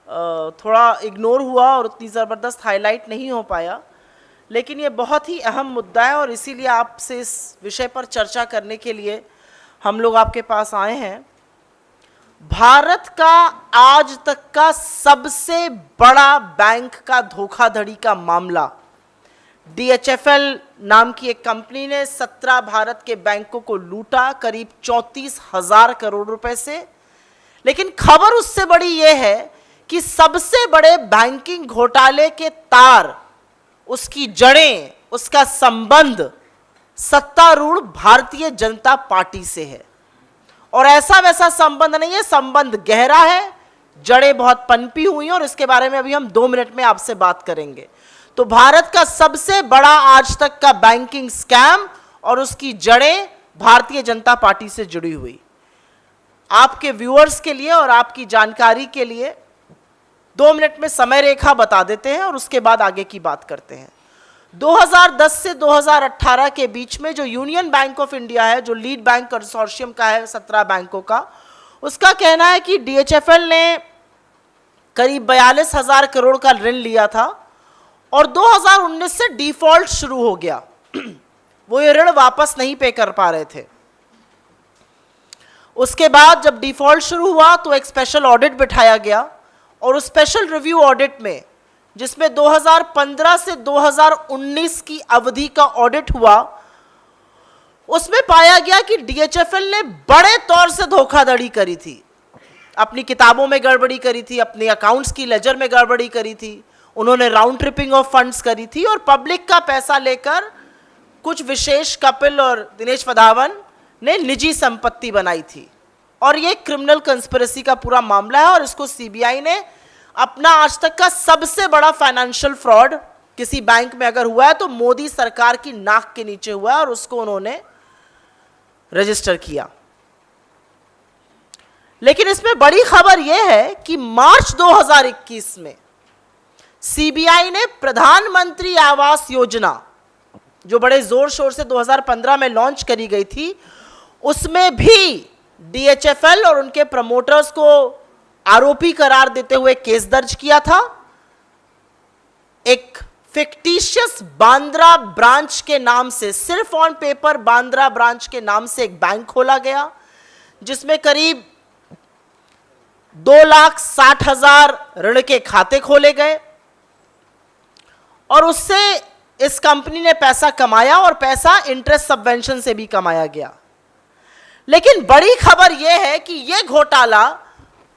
थोड़ा इग्नोर हुआ और उतनी ज़बरदस्त हाईलाइट नहीं हो पाया, लेकिन ये बहुत ही अहम मुद्दा है और इसीलिए आपसे इस विषय पर चर्चा करने के लिए हम लोग आपके पास आए हैं। भारत का आज तक का सबसे बड़ा बैंक का धोखाधड़ी का मामला, DHFL नाम की एक कंपनी ने 17 भारत के बैंकों को लूटा करीब 34,000 करोड़ रुपए से। लेकिन खबर उससे बड़ी यह है कि सबसे बड़े बैंकिंग घोटाले के तार, उसकी जड़ें, उसका संबंध सत्तारूढ़ भारतीय जनता पार्टी से है। और ऐसा वैसा संबंध नहीं है, संबंध गहरा है, जड़ें बहुत पनपी हुई हैं और इसके बारे में अभी हम 2 मिनट में आपसे बात करेंगे। तो भारत का सबसे बड़ा आज तक का बैंकिंग स्कैम और उसकी जड़ें भारतीय जनता पार्टी से जुड़ी हुई। आपके व्यूअर्स के लिए और आपकी जानकारी के लिए 2 मिनट में समय रेखा बता देते हैं और उसके बाद आगे की बात करते हैं। 2010 से 2018 के बीच में जो यूनियन बैंक ऑफ इंडिया है, जो लीड बैंक कंसोर्शियम का है 17 बैंकों का, उसका कहना है कि DHFL ने करीब 42,000 करोड़ का ऋण लिया था और 2019 से डिफॉल्ट शुरू हो गया। वो ये ऋण वापस नहीं पे कर पा रहे थे। उसके बाद जब डिफॉल्ट शुरू हुआ तो एक स्पेशल ऑडिट बिठाया गया और उस स्पेशल रिव्यू ऑडिट में, जिसमें 2015 से 2019 की अवधि का ऑडिट हुआ, उसमें पाया गया कि DHFL ने बड़े तौर से धोखाधड़ी करी थी। अपनी किताबों में गड़बड़ी करी थी, अपने अकाउंट्स की लेजर में गड़बड़ी करी थी, उन्होंने राउंड ट्रिपिंग ऑफ फंड्स करी थी और पब्लिक का पैसा लेकर कुछ विशेष कपिल और दिनेश वधावन ने निजी संपत्ति बनाई थी। और ये क्रिमिनल कंस्पिरेसी का पूरा मामला है और इसको CBI ने अपना आज तक का सबसे बड़ा फाइनेंशियल फ्रॉड किसी बैंक में अगर हुआ है तो मोदी सरकार की नाक के नीचे हुआ है और उसको उन्होंने रजिस्टर किया। लेकिन इसमें बड़ी खबर यह है कि मार्च 2021 में CBI ने प्रधानमंत्री आवास योजना, जो बड़े जोर शोर से 2015 में लॉन्च करी गई थी, उसमें भी DHFL और उनके प्रमोटर्स को आरोपी करार देते हुए केस दर्ज किया था। एक फिक्टिशियस बांद्रा ब्रांच के नाम से, सिर्फ ऑन पेपर बांद्रा ब्रांच के नाम से एक बैंक खोला गया, जिसमें करीब 2,60,000 ऋण के खाते खोले गए और उससे इस कंपनी ने पैसा कमाया और पैसा इंटरेस्ट सबवेंशन से भी कमाया गया। लेकिन बड़ी खबर यह है कि यह घोटाला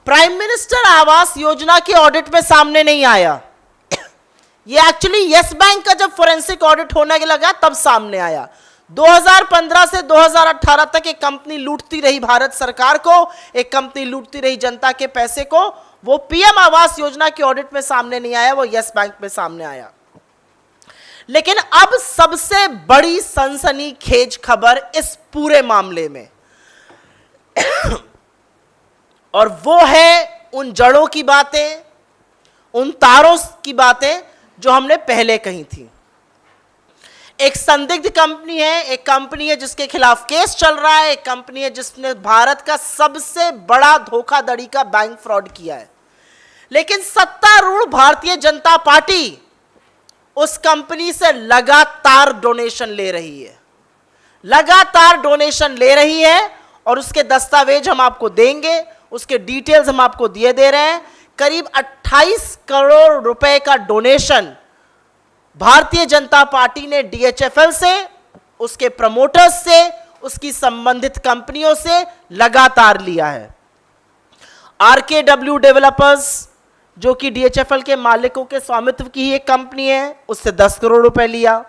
प्राइम मिनिस्टर आवास योजना के ऑडिट में सामने नहीं आया। ये एक्चुअली यस बैंक का जब फोरेंसिक ऑडिट होने लगा तब सामने आया। 2015 से 2018 तक एक कंपनी लूटती रही भारत सरकार को, एक कंपनी लूटती रही जनता के पैसे को। वो PM आवास योजना के ऑडिट में सामने नहीं आया, वो यस बैंक में सामने आया। लेकिन अब सबसे बड़ी सनसनीखेज खबर इस पूरे मामले में और वो है उन जड़ों की बातें, उन तारों की बातें जो हमने पहले कही थी। एक संदिग्ध कंपनी है, एक कंपनी है जिसके खिलाफ केस चल रहा है, एक कंपनी है जिसने भारत का सबसे बड़ा धोखाधड़ी का बैंक फ्रॉड किया है। लेकिन सत्तारूढ़ भारतीय जनता पार्टी उस कंपनी से लगातार डोनेशन ले रही है, लगातार डोनेशन ले रही है और उसके दस्तावेज हम आपको देंगे, उसके डिटेल्स हम आपको दिए दे रहे हैं। करीब 28 करोड़ रुपए का डोनेशन भारतीय जनता पार्टी ने DHFL से, उसके प्रमोटर्स से, उसकी संबंधित कंपनियों से लगातार लिया है। RKW डेवलपर्स, जो कि DHFL के मालिकों के स्वामित्व की ही एक कंपनी है, उससे 10 करोड़ रुपए लिया।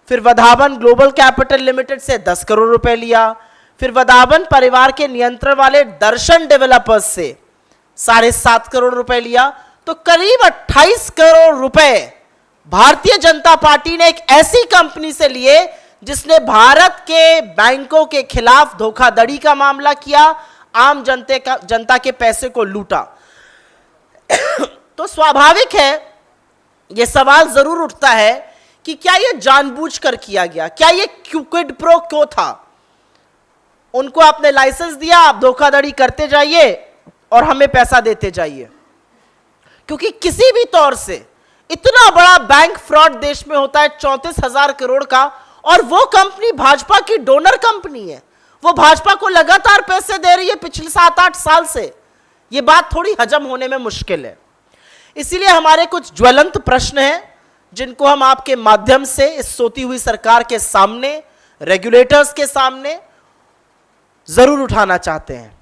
फिर वधावन ग्लोबल कैपिटल लिमिटेड से 10 करोड़ रुपए लिया। फिर वधावन परिवार के नियंत्रण वाले दर्शन डेवलपर्स से 7.5 करोड़ रुपए लिया। तो करीब 28 करोड़ रुपए भारतीय जनता पार्टी ने एक ऐसी कंपनी से लिए जिसने भारत के बैंकों के खिलाफ धोखाधड़ी का मामला किया, आम जनता के पैसे को लूटा। तो स्वाभाविक है, यह सवाल जरूर उठता है कि क्या यह जानबूझकर किया गया, क्या यह क्विड प्रो क्यों था। उनको आपने लाइसेंस दिया, आप धोखाधड़ी करते जाइए और हमें पैसा देते जाइए। क्योंकि किसी भी तौर से इतना बड़ा बैंक फ्रॉड देश में होता है 34,000 करोड़ का, और वो कंपनी भाजपा की डोनर कंपनी है, वो भाजपा को लगातार पैसे दे रही है पिछले 7-8 साल से। ये बात थोड़ी हजम होने में मुश्किल है। इसीलिए हमारे कुछ ज्वलंत प्रश्न हैं जिनको हम आपके माध्यम से इस सोती हुई सरकार के सामने, रेगुलेटर्स के सामने जरूर उठाना चाहते हैं।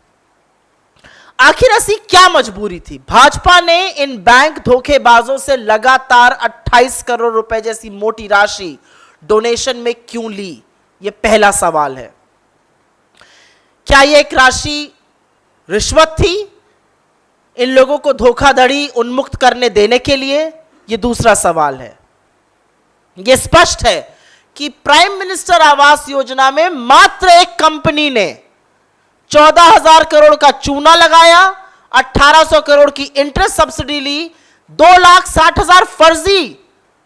आखिर ऐसी क्या मजबूरी थी? भाजपा ने इन बैंक धोखेबाजों से लगातार 28 करोड़ रुपए जैसी मोटी राशि डोनेशन में क्यों ली? यह पहला सवाल है। क्या यह एक राशि रिश्वत थी इन लोगों को धोखाधड़ी उन्मुक्त करने देने के लिए? यह दूसरा सवाल है। यह स्पष्ट है कि प्राइम मिनिस्टर आवास योजना में मात्र एक कंपनी ने 14,000 करोड़ का चूना लगाया, 1,800 करोड़ की इंटरेस्ट सब्सिडी ली, 2,60,000 फर्जी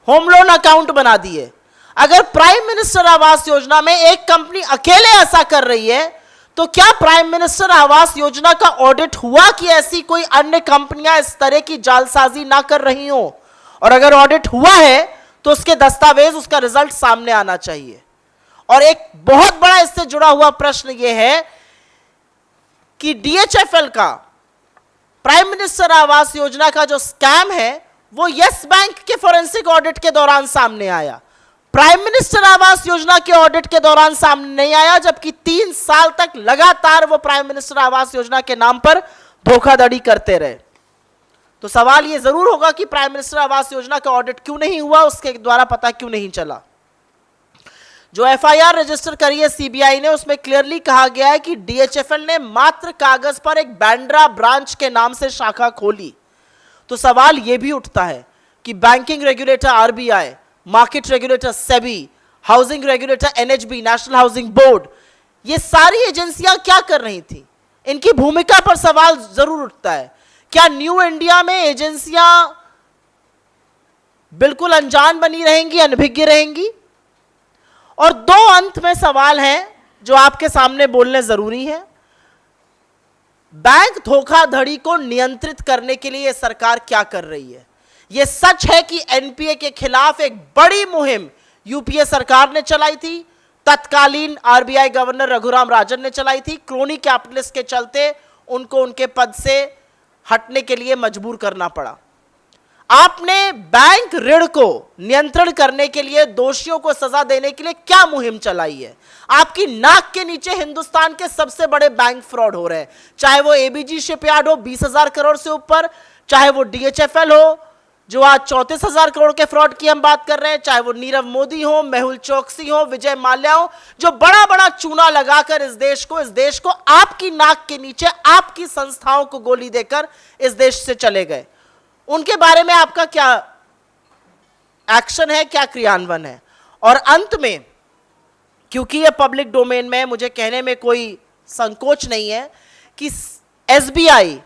होम लोन अकाउंट बना दिए। अगर प्राइम मिनिस्टर आवास योजना में एक कंपनी अकेले ऐसा कर रही है, तो क्या प्राइम मिनिस्टर आवास योजना का ऑडिट हुआ कि ऐसी कोई अन्य कंपनियां इस तरह की जालसाजी ना कर रही हो? और अगर ऑडिट हुआ है तो उसके दस्तावेज, उसका रिजल्ट सामने आना चाहिए। और एक बहुत बड़ा इससे जुड़ा हुआ प्रश्न यह है कि डीएचएफएल का प्राइम मिनिस्टर आवास योजना का जो स्कैम है वो यस बैंक के फोरेंसिक ऑडिट के दौरान सामने आया। प्राइम मिनिस्टर आवास योजना के ऑडिट के दौरान सामने नहीं आया, जबकि 3 साल तक लगातार वो प्राइम मिनिस्टर आवास योजना के नाम पर धोखाधड़ी करते रहे। तो सवाल ये जरूर होगा कि प्राइम मिनिस्टर आवास योजना का ऑडिट क्यों नहीं हुआ, उसके द्वारा पता क्यों नहीं चला। जो एफआईआर रजिस्टर करी है सीबीआई ने, उसमें क्लियरली कहा गया है कि डीएचएफएल ने मात्र कागज पर एक बांद्रा ब्रांच के नाम से शाखा खोली। तो सवाल यह भी उठता है कि banking regulator RBI, market regulator SEBI, housing regulator NHB, national housing board, ये सारी एजेंसियां क्या कर रही थी? इनकी भूमिका पर सवाल जरूर उठता है। क्या न्यू इंडिया में एजेंसियां बिल्कुल अनजान बनी रहेंगी, अनभिज्ञ रहेंगी? और 2 अंत में सवाल हैं जो आपके सामने बोलने जरूरी है। बैंक धोखाधड़ी को नियंत्रित करने के लिए सरकार क्या कर रही है? यह सच है कि एनपीए के खिलाफ एक बड़ी मुहिम यूपीए सरकार ने चलाई थी, तत्कालीन आरबीआई गवर्नर रघुराम राजन ने चलाई थी। क्रोनी कैपिटलिस्ट के चलते उनको उनके पद से हटने के लिए मजबूर करना पड़ा। आपने बैंक ऋण को नियंत्रण करने के लिए, दोषियों को सजा देने के लिए क्या मुहिम चलाई है? आपकी नाक के नीचे हिंदुस्तान के सबसे बड़े बैंक फ्रॉड हो रहे हैं, चाहे वो एबीजी शिपयार्ड हो 20,000 करोड़ से ऊपर, चाहे वो डीएचएफएल हो जो आज 34,000 करोड़ के फ्रॉड की हम बात कर रहे हैं, चाहे वो नीरव मोदी हो, मेहुल चोकसी हो, विजय माल्या हो, जो बड़ा बड़ा चूना लगाकर इस देश को आपकी नाक के नीचे, आपकी संस्थाओं को गोली देकर इस देश से चले गए। उनके बारे में आपका क्या एक्शन है, क्या क्रियान्वयन है? और अंत में, क्योंकि यह पब्लिक डोमेन में, मुझे कहने में कोई संकोच नहीं है कि एसबीआई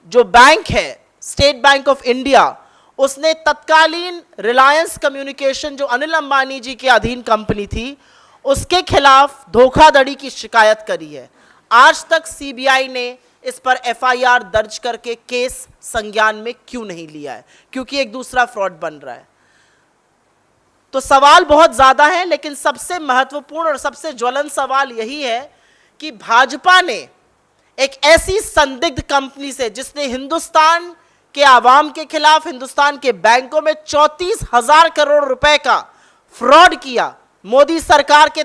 जो बैंक है, स्टेट बैंक ऑफ इंडिया, उसने तत्कालीन रिलायंस कम्युनिकेशन जो अनिल अंबानी जी के अधीन कंपनी थी, उसके खिलाफ धोखाधड़ी की शिकायत करी है। आज तक सीबीआई ने इस पर एफआईआर दर्ज करके केस संज्ञान में क्यों नहीं लिया है? क्योंकि एक दूसरा फ्रॉड बन रहा है। तो सवाल बहुत ज्यादा है, लेकिन सबसे महत्वपूर्ण और सबसे ज्वलंत सवाल यही है कि भाजपा ने एक ऐसी संदिग्ध कंपनी से, जिसने हिंदुस्तान के आवाम के खिलाफ, हिंदुस्तान के बैंकों में 34,000 करोड़ रुपए का फ्रॉड किया, मोदी सरकार के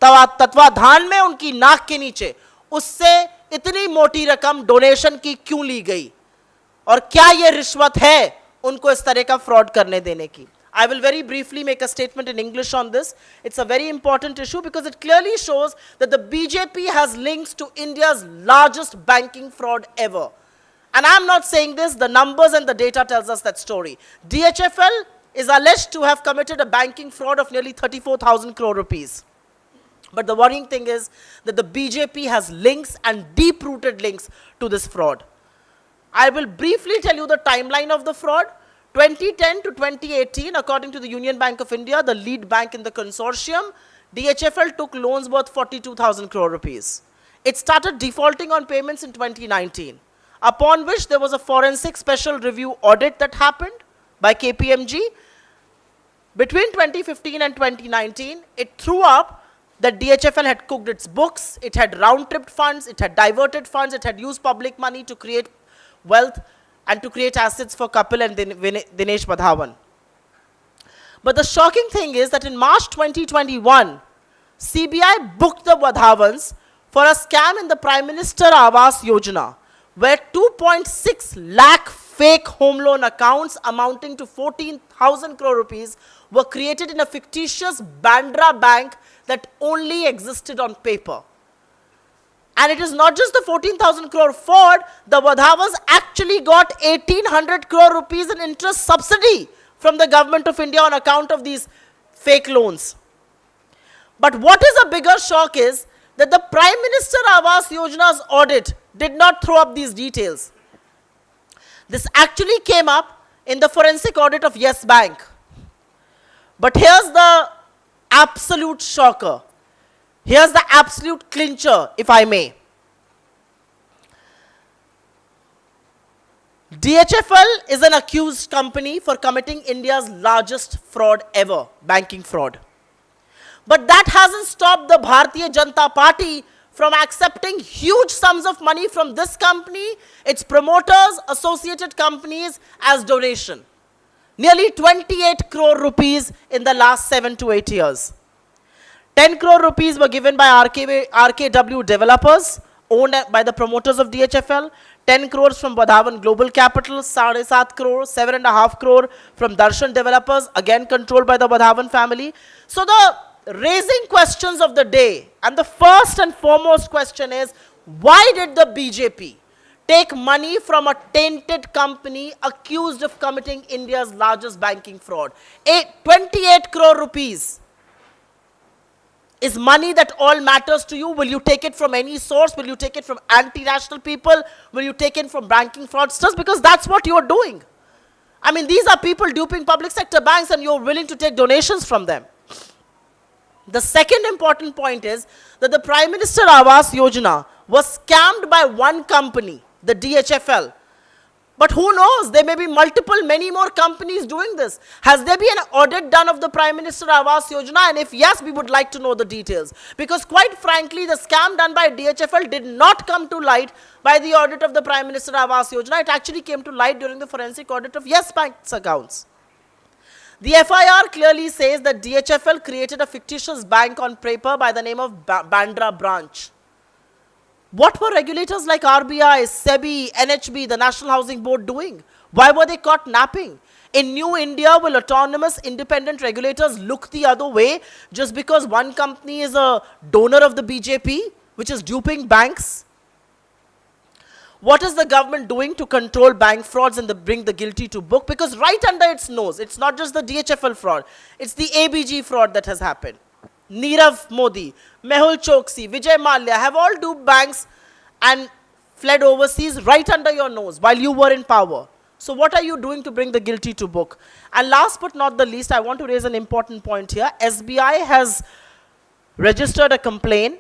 तत्वाधान में, उनकी नाक के नीचे, उससे इतनी मोटी रकम डोनेशन की क्यों ली गई? और क्या यह रिश्वत है उनको इस तरह का फ्रॉड करने देने की? I will very briefly make a statement in English on this. It's a very important issue because it clearly shows that the BJP has links to India's largest banking fraud ever. And I'm not saying this, the numbers and the data tells us that story. DHFL is alleged to have committed a banking fraud of nearly 34,000 crore rupees. But the worrying thing is that the BJP has links and deep-rooted links to this fraud. I will briefly tell you the timeline of the fraud. 2010 to 2018, according to the Union Bank of India, the lead bank in the consortium, DHFL took loans worth 42,000 crore rupees. It started defaulting on payments in 2019. upon which there was a forensic special review audit that happened by KPMG. Between 2015 and 2019, it threw up that DHFL had cooked its books, it had round-tripped funds, it had diverted funds, it had used public money to create wealth and to create assets for Kapil and Dinesh Madhavan. But the shocking thing is that in March 2021, CBI booked the Madhavans for a scam in the Prime Minister Awas Yojana, where 2.6 lakh fake home loan accounts amounting to 14,000 crore rupees were created in a fictitious Bandra bank that only existed on paper. And it is not just the 14,000 crore fraud, the Madhavans actually got 1,800 crore rupees in interest subsidy from the government of India on account of these fake loans. But what is a bigger shock is that the Prime Minister Awas Yojana's audit did not throw up these details. This actually came up in the forensic audit of Yes Bank. But here's the absolute shocker. Here's the absolute clincher, if I may. DHFL is an accused company for committing India's largest fraud ever, banking fraud. But that hasn't stopped the Bharatiya Janata Party from accepting huge sums of money from this company, its promoters, associated companies as donation. Nearly 28 crore rupees in the last 7 to 8 years. 10 crore rupees were given by RKW developers, owned by the promoters of DHFL. 10 crores from Madhavan Global Capital, 7.5 crore, 7.5 crore from Darshan developers, again controlled by the Madhavan family. So the raising questions of the day, and the first and foremost question is, why did the BJP take money from a tainted company accused of committing India's largest banking fraud? 28 crore rupees is money that all matters to you. Will you take it from any source? Will you take it from anti-national people? Will you take it from banking fraudsters? Because that's what you're doing. I mean, these are people duping public sector banks and you're willing to take donations from them. The second important point is that the Prime Minister Awas Yojana was scammed by one company, the DHFL. But who knows, there may be many more companies doing this. Has there been an audit done of the Prime Minister Awas Yojana? And if yes, we would like to know the details. Because quite frankly, the scam done by DHFL did not come to light by the audit of the Prime Minister Awas Yojana. It actually came to light during the forensic audit of Yes Bank's accounts. The FIR clearly says that DHFL created a fictitious bank on paper by the name of Bandra branch. What were regulators like RBI, SEBI, NHB, the National Housing Board doing? Why were they caught napping? In New India, will autonomous independent regulators look the other way just because one company is a donor of the BJP, which is duping banks? What is the government doing to control bank frauds and bring the guilty to book? Because right under its nose, it's not just the DHFL fraud, it's the ABG fraud that has happened. Nirav Modi, Mehul Choksi, Vijay Mallya have all duped banks and fled overseas right under your nose while you were in power. So what are you doing to bring the guilty to book? And last but not the least, I want to raise an important point here. SBI has registered a complaint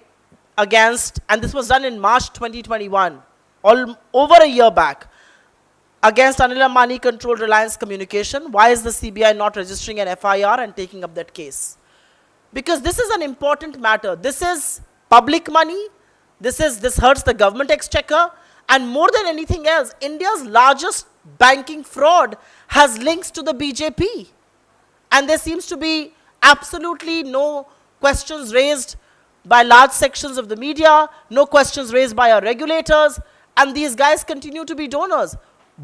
against, and this was done in March 2021, over a year back, against Anil Ambani controlled Reliance Communication. Why is the CBI not registering an FIR and taking up that case? Because this is an important matter. This is public money. This hurts the government exchequer. And more than anything else, India's largest banking fraud has links to the BJP. And there seems to be absolutely no questions raised by large sections of the media, no questions raised by our regulators, and these guys continue to be donors.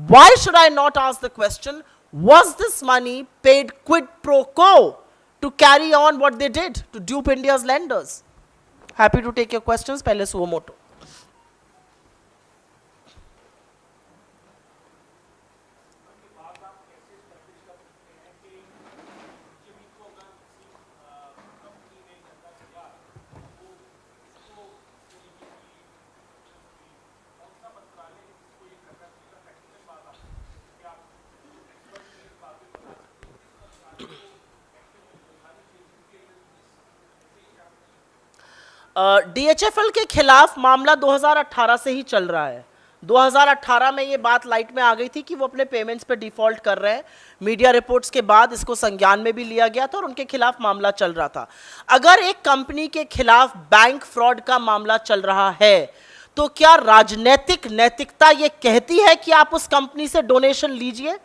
Why should I not ask the question, was this money paid quid pro quo to carry on what they did, to dupe India's lenders? Happy to take your questions. Pehle suo moto. DHFL के खिलाफ मामला 2018 से ही चल रहा है. 2018 में ये बात लाइट में आ गई थी कि वो अपने पेमेंट्स पे डिफॉल्ट कर रहे हैं। मीडिया रिपोर्ट्स के बाद इसको संज्ञान में भी लिया गया था और उनके खिलाफ मामला चल रहा था। अगर एक कंपनी के खिलाफ बैंक फ्रॉड का मामला चल रहा है तो क्या राजनीतिक नैतिकता ये कहती है कि आप उस कंपनी से डोनेशन लीजिए?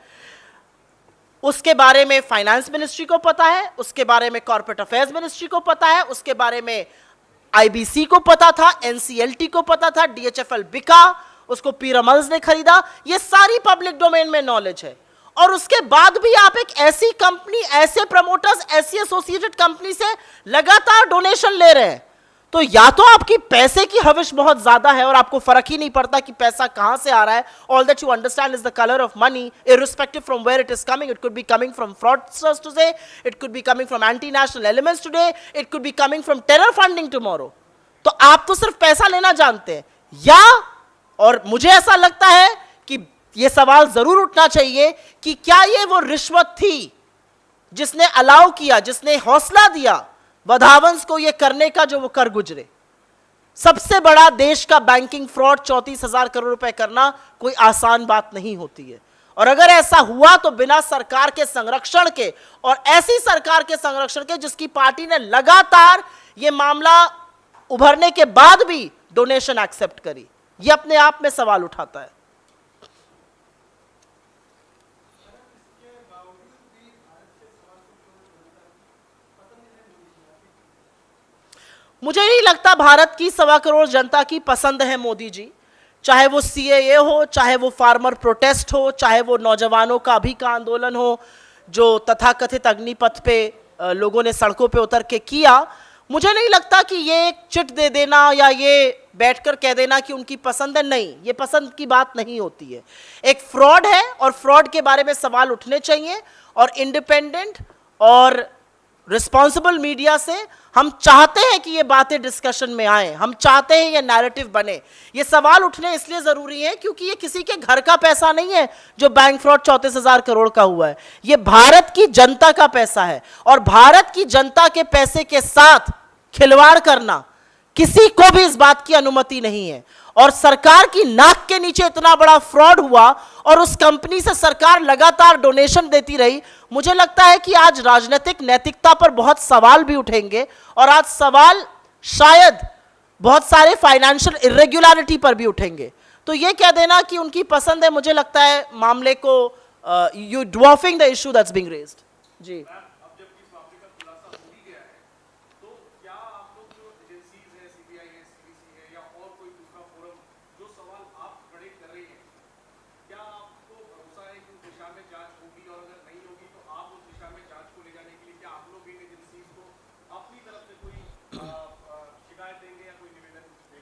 उसके बारे में फाइनेंस मिनिस्ट्री को पता है, उसके बारे में कॉर्पोरेट अफेयर्स मिनिस्ट्री को पता है, उसके बारे में आईबीसी को पता था, एनसीएलटी को पता था, डीएचएफएल बिका, उसको पीरामल्स ने खरीदा, ये सारी पब्लिक डोमेन में नॉलेज है। और उसके बाद भी आप एक ऐसी कंपनी, ऐसे प्रमोटर्स, ऐसी एसोसिएटेड कंपनी से लगातार डोनेशन ले रहे हैं, तो या तो आपकी पैसे की हविश बहुत ज्यादा है और आपको फर्क ही नहीं पड़ता कि पैसा कहां से आ रहा है। All that you understand is the colour of money, irrespective from where it is coming. It could be coming from fraudsters today, it could be coming from anti-national elements today, it could be coming from terror funding tomorrow. तो आप तो सिर्फ पैसा लेना जानते हैं, या और मुझे ऐसा लगता है कि यह सवाल जरूर उठना चाहिए कि क्या यह वो रिश्वत थी जिसने अलाउ किया, जिसने हौसला दिया वधावंश को यह करने का जो वो कर गुजरे। सबसे बड़ा देश का बैंकिंग फ्रॉड 34,000 करोड़ रुपए करना कोई आसान बात नहीं होती है। और अगर ऐसा हुआ तो बिना सरकार के संरक्षण के, और ऐसी सरकार के संरक्षण के जिसकी पार्टी ने लगातार यह मामला उभरने के बाद भी डोनेशन एक्सेप्ट करी, यह अपने आप में सवाल उठाता है। मुझे नहीं लगता भारत की 1.25 करोड़ जनता की पसंद है मोदी जी। चाहे वो सीएए हो, चाहे वो फार्मर प्रोटेस्ट हो, चाहे वो नौजवानों का अभी का आंदोलन हो जो तथाकथित अग्निपथ पे लोगों ने सड़कों पे उतर के किया। मुझे नहीं लगता कि ये एक चिट दे देना या ये बैठकर कह देना कि उनकी पसंद है, नहीं, ये पसंद की बात नहीं होती है। एक फ्रॉड है और फ्रॉड के बारे में सवाल उठने चाहिए, और इंडिपेंडेंट और रिस्पॉन्सिबल मीडिया से हम चाहते हैं कि ये बातें डिस्कशन में आए, हम चाहते हैं ये नैरेटिव बने। ये सवाल उठने इसलिए जरूरी है क्योंकि ये किसी के घर का पैसा नहीं है जो बैंक फ्रॉड 34,000 करोड़ का हुआ है, ये भारत की जनता का पैसा है। और भारत की जनता के पैसे के साथ खिलवाड़ करना किसी को भी इस बात की अनुमति नहीं है। और सरकार की नाक के नीचे इतना बड़ा फ्रॉड हुआ और उस कंपनी से सरकार लगातार डोनेशन देती रही। मुझे लगता है कि आज राजनीतिक नैतिकता पर बहुत सवाल भी उठेंगे, और आज सवाल शायद बहुत सारे फाइनेंशियल इरेगुलरिटी पर भी उठेंगे। तो ये कह देना कि उनकी पसंद है, मुझे लगता है मामले को you dwarfing the issue that's being raised. जी,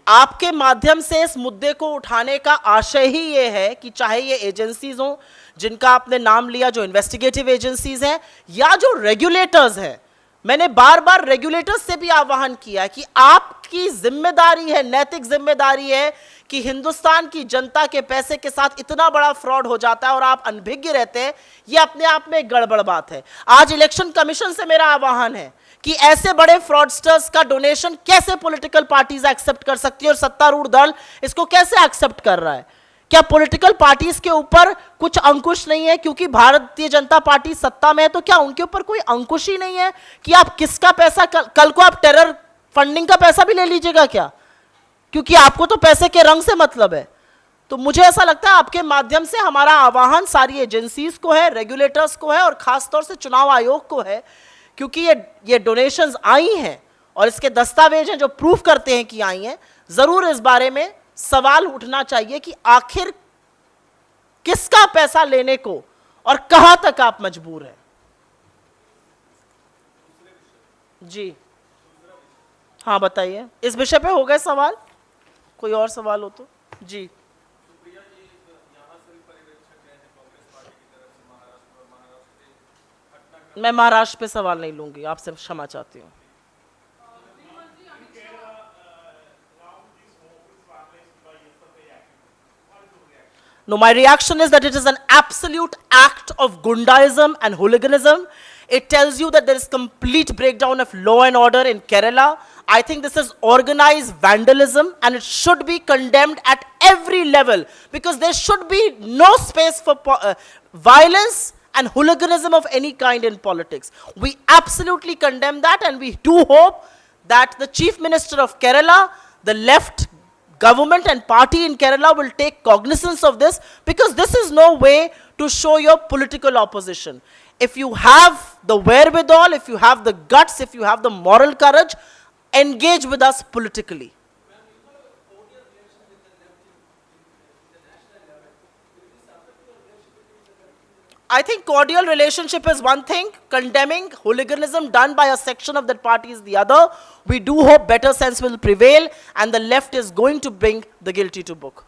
आपके माध्यम से इस मुद्दे को उठाने का आशय ही ये है कि चाहे ये एजेंसीज हों जिनका आपने नाम लिया, जो इन्वेस्टिगेटिव एजेंसीज हैं, या जो रेगुलेटर्स हैं, मैंने बार बार रेगुलेटर्स से भी आह्वान किया कि आपकी जिम्मेदारी है, नैतिक जिम्मेदारी है कि हिंदुस्तान की जनता के पैसे के साथ इतना बड़ा फ्रॉड हो जाता है और आप अनभिज्ञ रहते हैं, ये अपने आप में एक गड़बड़ बात है। आज इलेक्शन कमीशन से मेरा आह्वान है कि ऐसे बड़े फ्रॉडस्टर्स का डोनेशन कैसे पॉलिटिकल पार्टीज एक्सेप्ट कर सकती है और सत्तारूढ़ दल इसको कैसे एक्सेप्ट कर रहा है? क्या पॉलिटिकल पार्टीज के ऊपर कुछ अंकुश नहीं है? क्योंकि भारतीय जनता पार्टी सत्ता में है तो क्या उनके ऊपर कोई अंकुश ही नहीं है कि आप किसका पैसा, कल को आप टेरर फंडिंग का पैसा भी ले लीजिएगा क्या? क्योंकि आपको तो पैसे के रंग से मतलब है। तो मुझे ऐसा लगता है आपके माध्यम से हमारा आह्वान सारी एजेंसीज को है, रेगुलेटर्स को है, और खासतौर से चुनाव आयोग को है, क्योंकि ये डोनेशंस आई हैं और इसके दस्तावेज हैं जो प्रूफ करते हैं कि आई हैं। जरूर इस बारे में सवाल उठना चाहिए कि आखिर किसका पैसा लेने को और कहां तक आप मजबूर हैं। जी हाँ, बताइए। इस विषय पे हो गए सवाल, कोई और सवाल हो तो? जी, मैं महाराष्ट्र पे सवाल नहीं लूंगी, आपसे क्षमा चाहती हूँ। No, my reaction is that it is an absolute act of Gundaism and hooliganism. It tells you that there is complete breakdown of law and order in Kerala. I think this is organized vandalism and it should be condemned at every level, because there should be no space for violence and hooliganism of any kind in politics. We absolutely condemn that, and we do hope that the Chief Minister of Kerala, the left government and party in Kerala will take cognizance of this, because this is no way to show your political opposition. If you have the wherewithal, if you have the guts, if you have the moral courage, engage with us politically. I think cordial relationship is one thing, condemning hooliganism done by a section of that party is the other. We do hope better sense will prevail and the left is going to bring the guilty to book.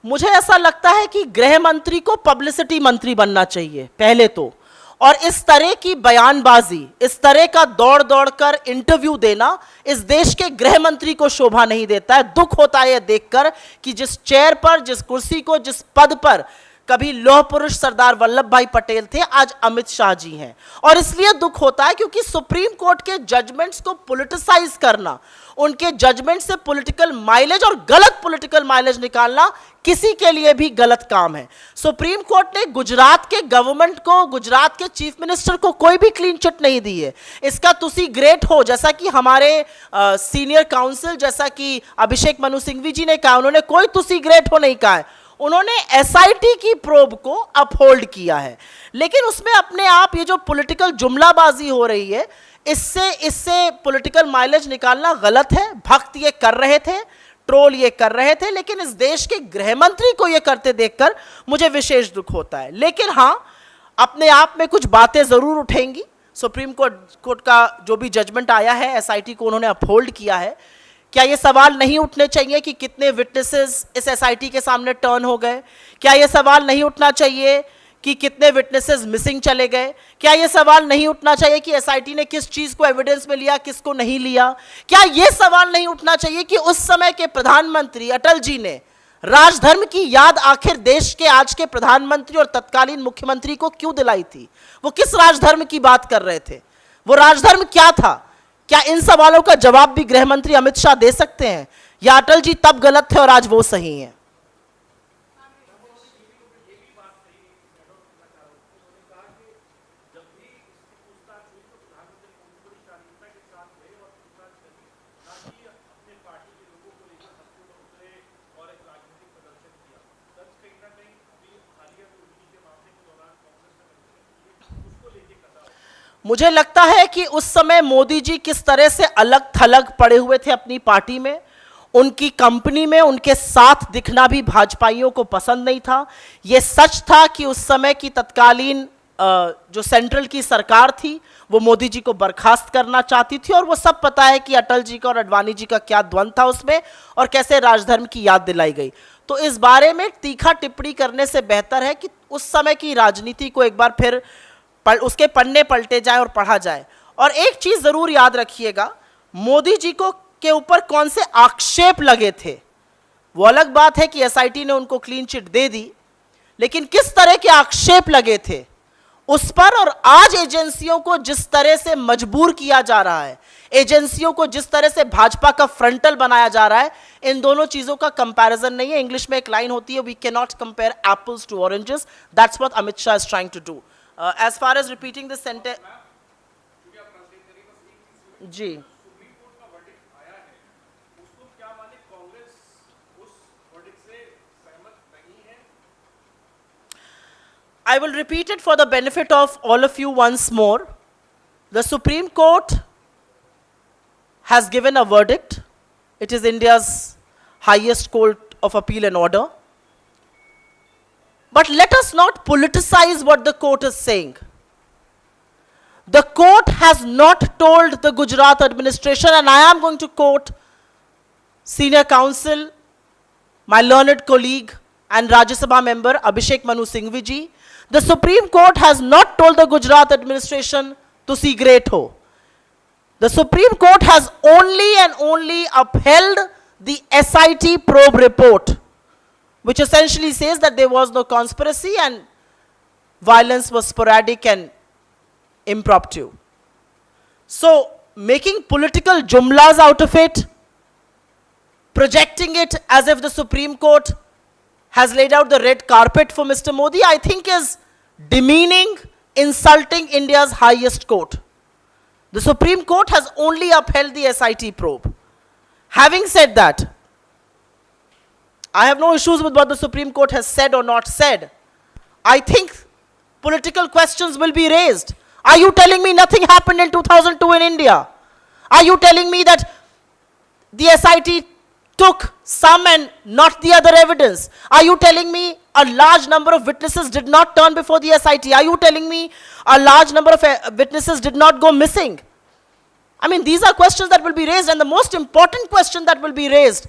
मुझे ऐसा लगता है कि गृह मंत्री को publicity मंत्री बनना चाहिए पहले तो, और इस तरह की बयानबाजी, इस तरह का दौड़ दौड़ कर इंटरव्यू देना इस देश के गृह मंत्री को शोभा नहीं देता है। दुख होता है यह देखकर कि जिस चेयर पर, जिस कुर्सी को, जिस पद पर कभी लौह पुरुष सरदार वल्लभ भाई पटेल थे, आज अमित शाह जी हैं। और इसलिए दुख होता है क्योंकि सुप्रीम कोर्ट के जजमेंट्स को पॉलिटिसाइज करना, उनके जजमेंट से पॉलिटिकल माइलेज और गलत पॉलिटिकल माइलेज निकालना किसी के लिए भी गलत काम है। सुप्रीम कोर्ट ने गुजरात के गवर्नमेंट को, गुजरात के चीफ मिनिस्टर को कोई भी क्लीन चिट नहीं दी है। इसका तुसी ग्रेट हो, जैसा कि हमारे सीनियर काउंसिल, जैसा कि अभिषेक मनु सिंघवी जी ने कहा, उन्होंने कोई तुसी ग्रेट हो नहीं कहा है, उन्होंने एसआईटी की प्रोब को अपहोल्ड किया है। लेकिन उसमें अपने आप ये जो पॉलिटिकल जुमलाबाजी हो रही है, इससे पॉलिटिकल माइलेज निकालना गलत है। भक्त ये कर रहे थे, ट्रोल ये कर रहे थे, लेकिन इस देश के गृह मंत्री को ये करते देखकर मुझे विशेष दुख होता है। लेकिन हाँ, अपने आप में कुछ बातें जरूर उठेंगी। सुप्रीम कोर्ट का जो भी जजमेंट आया है, एसआईटी को उन्होंने अपहोल्ड किया है। क्या ये सवाल नहीं उठने चाहिए कि कितने विटनेसेस इस एसआईटी के सामने टर्न हो गए? क्या ये सवाल नहीं उठना चाहिए कि कितने विटनेसेस मिसिंग चले गए? क्या ये सवाल नहीं उठना चाहिए कि एसआईटी ने किस चीज को एविडेंस में लिया, किसको नहीं लिया? क्या ये सवाल नहीं उठना चाहिए कि उस समय के प्रधानमंत्री अटल जी ने राजधर्म की याद आखिर देश के आज के प्रधानमंत्री और तत्कालीन मुख्यमंत्री को क्यों दिलाई थी? वो किस राजधर्म की बात कर रहे थे? वो राजधर्म क्या था? क्या इन सवालों का जवाब भी गृह मंत्री अमित शाह दे सकते हैं, या अटल जी तब गलत थे और आज वो सही हैं? मुझे लगता है कि उस समय मोदी जी किस तरह से अलग थलग पड़े हुए थे अपनी पार्टी में, उनकी कंपनी में उनके साथ दिखना भी भाजपाइयों को पसंद नहीं था। यह सच था कि उस समय की तत्कालीन जो सेंट्रल की सरकार थी वो मोदी जी को बर्खास्त करना चाहती थी, और वो सब पता है कि अटल जी का और अडवाणी जी का क्या द्वंद था उसमें और कैसे राजधर्म की याद दिलाई गई। तो इस बारे में तीखा टिप्पणी करने से बेहतर है कि उस समय की राजनीति को एक बार फिर उसके पन्ने पलटे जाए और पढ़ा जाए। और एक चीज जरूर याद रखिएगा, मोदी जी को के ऊपर कौन से आक्षेप लगे थे, वो अलग बात है कि एसआईटी ने उनको क्लीन चिट दे दी, लेकिन किस तरह के आक्षेप लगे थे उस पर, और आज एजेंसियों को जिस तरह से मजबूर किया जा रहा है, एजेंसियों को जिस तरह से भाजपा का फ्रंटल बनाया जा रहा है, इन दोनों चीजों का कंपैरिजन नहीं है। इंग्लिश में एक लाइन होती है, we can not compare apples to oranges. That's what Amit Shah is trying to do. As far as repeating the sentence, जी, I will repeat it for the benefit of all of you once more. The Supreme Court has given a verdict. It is India's highest court of appeal and order. But let us not politicize what the court is saying. The court has not told the Gujarat administration, and I am going to quote senior counsel, my learned colleague and Rajya Sabha member Abhishek Manu Singhvi ji, the Supreme Court has not told the Gujarat administration to see great ho. The Supreme Court has only and only upheld the SIT probe report, which essentially says that there was no conspiracy and violence was sporadic and impromptu. So, making political jumlas out of it, projecting it as if the Supreme Court has laid out the red carpet for Mr. Modi, I think is demeaning, insulting India's highest court. The Supreme Court has only upheld the SIT probe. Having said that, I have no issues with what the Supreme Court has said or not said. I think political questions will be raised. Are you telling me nothing happened in 2002 in India? Are you telling me that the SIT took some and not the other evidence? Are you telling me a large number of witnesses did not turn before the SIT? Are you telling me a large number of witnesses did not go missing? I mean, these are questions that will be raised, and the most important question that will be raised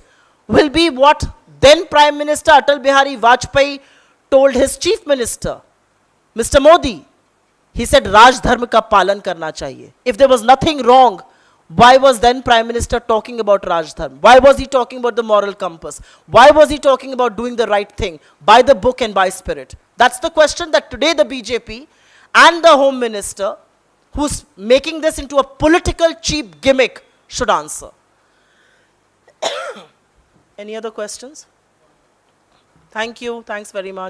will be what then Prime Minister Atal Bihari Vajpayee told his Chief Minister, Mr. Modi. He said, Raj Dharma ka palan karna chahiye. If there was nothing wrong, why was then Prime Minister talking about Raj Dharma? Why was he talking about the moral compass? Why was he talking about doing the right thing by the book and by spirit? That's the question that today the BJP and the Home Minister, who's making this into a political cheap gimmick, should answer. Any other questions? Thank you. Thanks very much.